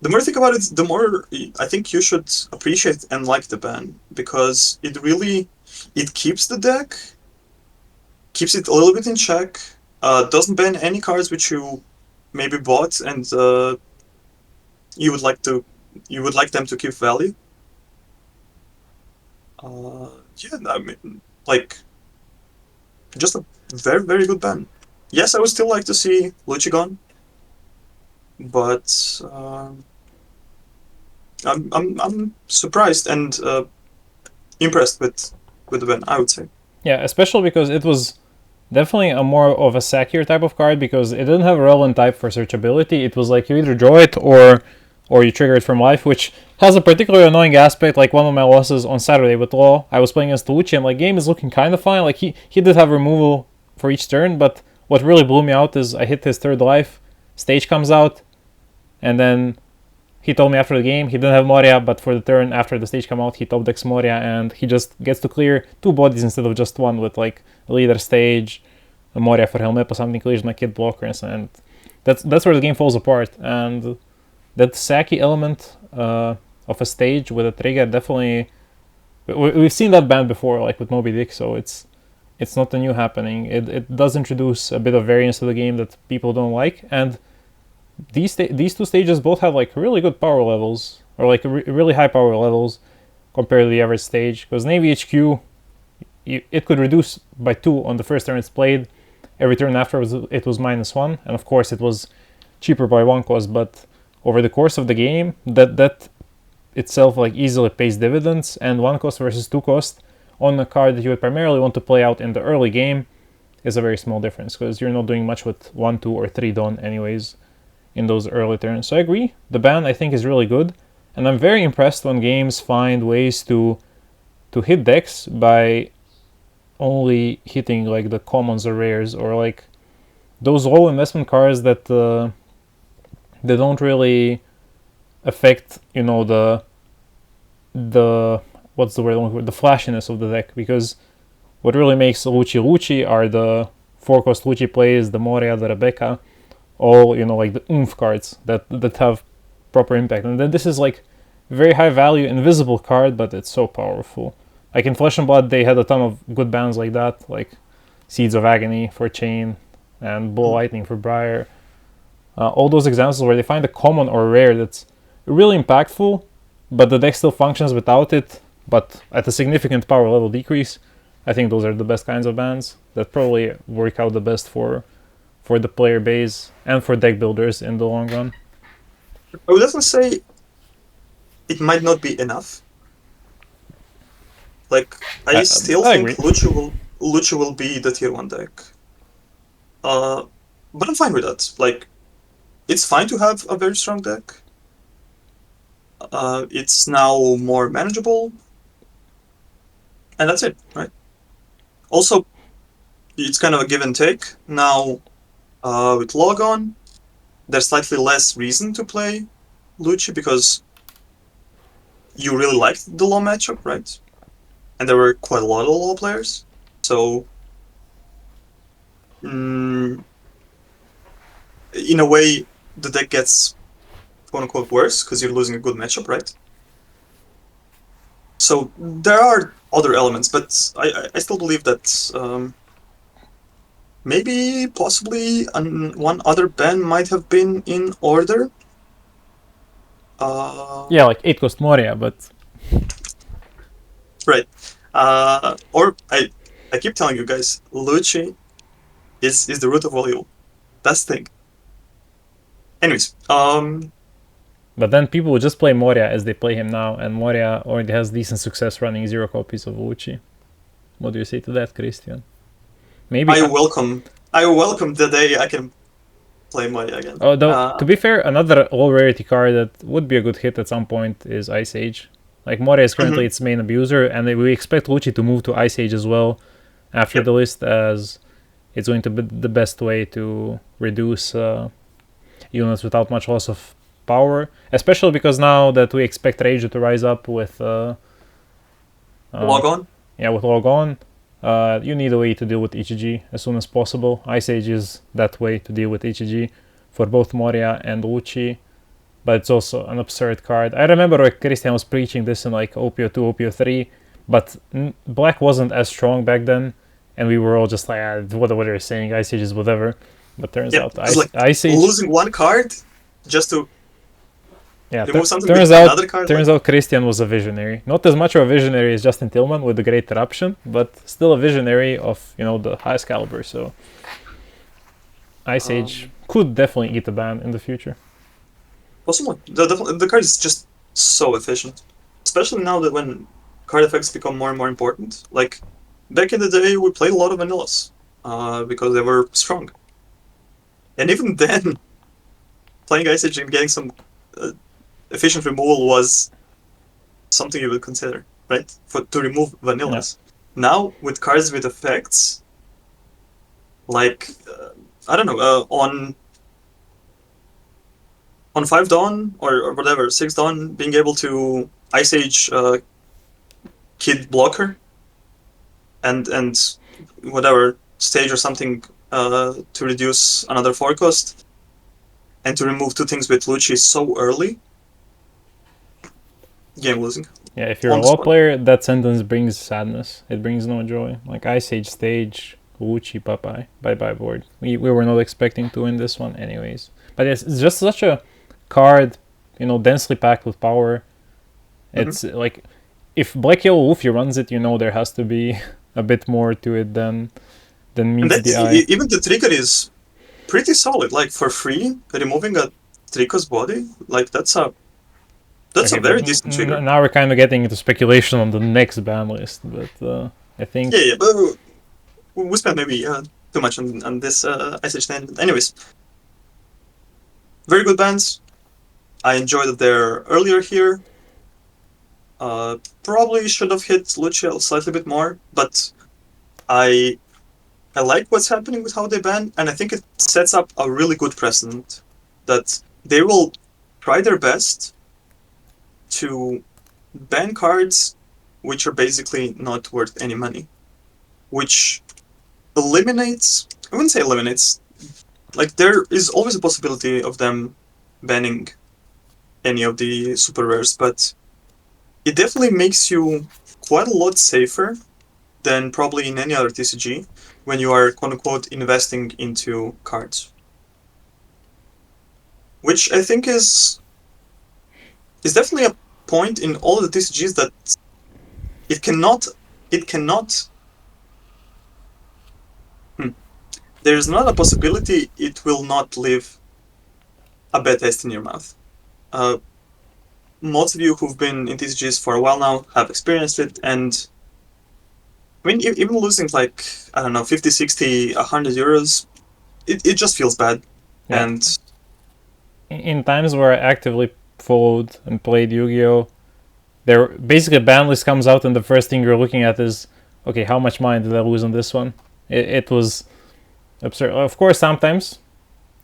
the more I think about it, the more I think you should appreciate and like the ban, because it keeps the deck, keeps it a little bit in check, doesn't ban any cards which you maybe bought and you would like them to keep value. Yeah, I mean, like, just a very, very good ban. Yes, I would still like to see Lucci gone, but I'm surprised and impressed with the ban, I would say. Yeah, especially because it was definitely a more of a sackier type of card because it didn't have a relevant type for searchability. It was like you either draw it or you trigger it from life, which has a particularly annoying aspect. Like one of my losses on Saturday with Law, I was playing against Lucci and like game is looking kind of fine. Like he did have removal for each turn, but what really blew me out is I hit his third life, stage comes out, and then he told me after the game he didn't have Moria, but for the turn after the stage come out, he top decks Moria, and he just gets to clear 2 bodies instead of just 1 with like a leader stage, a Moria for Helmep or something, clears my kid blockers, and that's where the game falls apart. And that sacky element of a stage with a trigger definitely, we've seen that band before, like with Moby Dick, so it's not a new happening. It does introduce a bit of variance to the game that people don't like, and these two stages both have like really good power levels, or like really high power levels compared to the average stage. Because Navy HQ, it could reduce by 2 on the first turn it's played. Every turn after it was -1, and of course it was cheaper by 1 cost. But over the course of the game, that itself like easily pays dividends. And 1 cost versus 2 cost on a card that you would primarily want to play out in the early game is a very small difference, because you're not doing much with 1, 2, or 3 Dawn anyways in those early turns. So I agree, the ban I think is really good, and I'm very impressed when games find ways to hit decks by only hitting like the commons or rares, or like those low investment cards that they don't really affect, the what's the word, the flashiness of the deck, because what really makes Lucci Lucci are the 4-cost Lucci plays, the Moria, the Rebecca, all, like the oomph cards that have proper impact. And then this is like very high value invisible card, but it's so powerful. Like in Flesh and Blood, they had a ton of good bans like that, like Seeds of Agony for Chain and Bull Lightning for Briar. All those examples where they find a common or rare that's really impactful, but the deck still functions without it, but at a significant power level decrease. I think those are the best kinds of bans that probably work out the best for the player base and for deck builders in the long run. I would definitely say it might not be enough. Like, I still think agree. Lucio will be the tier 1 deck. But I'm fine with that. Like, it's fine to have a very strong deck. It's now more manageable. And that's it, right? Also, it's kind of a give and take. Now, with Logon, there's slightly less reason to play Lucci because you really liked the law matchup, right? And there were quite a lot of law players. So, in a way, the deck gets quote-unquote worse because you're losing a good matchup, right? So there are other elements, but I still believe that maybe, possibly, one other ban might have been in order. Yeah, like 8-cost Moria, but... Right. Or I keep telling you guys, Lucci is the root of all evil. That's the thing. Anyways, But then people would just play Moria as they play him now, and Moria already has decent success running 0 copies of Lucci. What do you say to that, Kristian? Maybe I welcome the day I can play Moria again. Oh, though, to be fair, another low rarity card that would be a good hit at some point is Ice Age. Like, Moria is currently its main abuser, and we expect Lucci to move to Ice Age as well after the list, as it's going to be the best way to reduce units without much loss of power, especially because now that we expect Rage to rise up with Logon. Yeah, with Logon, you need a way to deal with EGG as soon as possible. Ice Age is that way to deal with EGG for both Moria and Lucci, but it's also an absurd card. I remember like Kristian was preaching this in like OPO2, OPO3, but Black wasn't as strong back then, and we were all just like, what are you saying, Ice Age is whatever. But turns out Ice Age... Losing one card just to remove something with turns another card. Out Kristian was a visionary. Not as much of a visionary as Justin Tillman with the Great Eruption, but still a visionary of the highest caliber. So Ice Age could definitely eat a ban in the future. Possibly. The card is just so efficient, especially now that when card effects become more and more important. Like back in the day, we played a lot of vanillas because they were strong, and even then, playing Ice Age and getting some efficient removal was something you would consider, right? To remove vanillas. Yeah. Now with cards with effects, like I don't know, on 5 Dawn or whatever, 6 Dawn, being able to Ice Age Kid Blocker and whatever stage or something to reduce another 4 cost and to remove 2 things with Lucci so early. Game losing. Yeah, if you're a law player, that sentence brings sadness. It brings no joy. Like Ice Age stage, Lucci, bye-bye board. We were not expecting to win this one anyways. But it's just such a card, densely packed with power. It's like, if Black Yellow Wolfie runs it, there has to be a bit more to it than meets the eye. Even the trigger is pretty solid. Like, for free, removing a Trico's body, like, that's a very decent trigger. Now we're kind of getting into speculation on the next ban list, but I think... Yeah, but we spent maybe too much on this Ice Age 10. Anyways, very good bans. I enjoyed that they're earlier here. Probably should have hit Lucci slightly bit more, but I like what's happening with how they ban, and I think it sets up a really good precedent that they will try their best to ban cards which are basically not worth any money. which eliminates. I wouldn't say eliminates. Like there is always a possibility of them banning any of the super rares, but it definitely makes you quite a lot safer than probably in any other TCG when you are quote unquote investing into cards. Which I think is definitely a point in all of the TCGs that it cannot there's not a possibility it will not leave a bad taste in your mouth. Most of you who've been in TCGs for a while now have experienced it, and I mean, even losing like, I don't know, 50, 60, 100 euros, it just feels bad. Yeah. And in times where I actively followed and played Yu-Gi-Oh, there basically a ban list comes out and the first thing you're looking at is, okay, how much money did I lose on this one? It was absurd. Of course, sometimes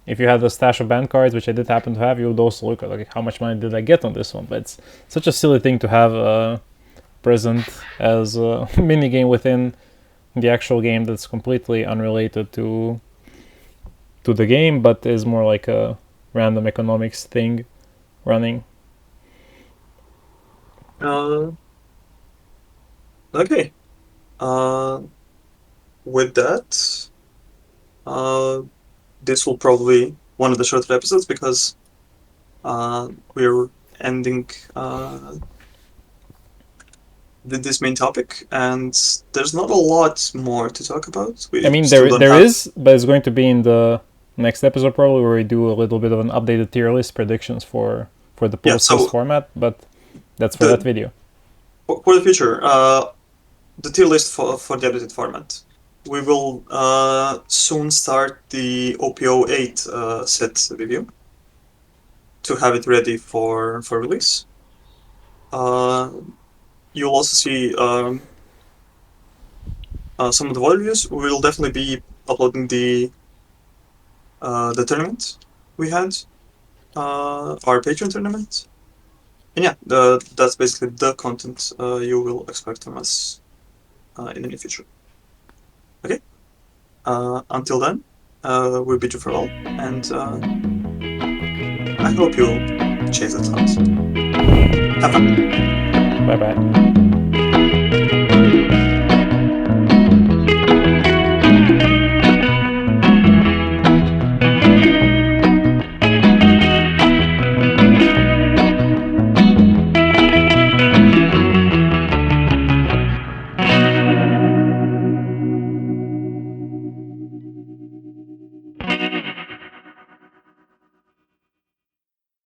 if you had a stash of banned cards, which I did happen to have, you would also look at, okay, how much money did I get on this one? But it's such a silly thing to have present as a mini game within the actual game that's completely unrelated to the game, but is more like a random economics thing running. Okay. With that, this will probably one of the shorter episodes because we're ending this main topic, and there's not a lot more to talk about. I mean, there is, but it's going to be in the next episode probably, where we do a little bit of an updated tier list predictions for the post format, but that's for that video. For the future, the tier list for the edited format. We will soon start the OPO8 set review to have it ready for release. You'll also see some of the VOD reviews. We will definitely be uploading the tournament we had, our Patreon tournament. And yeah, that's basically the content you will expect from us in the near future. Okay. Until then, we bid you farewell, and I hope you chase that hunt. Have fun. Bye bye.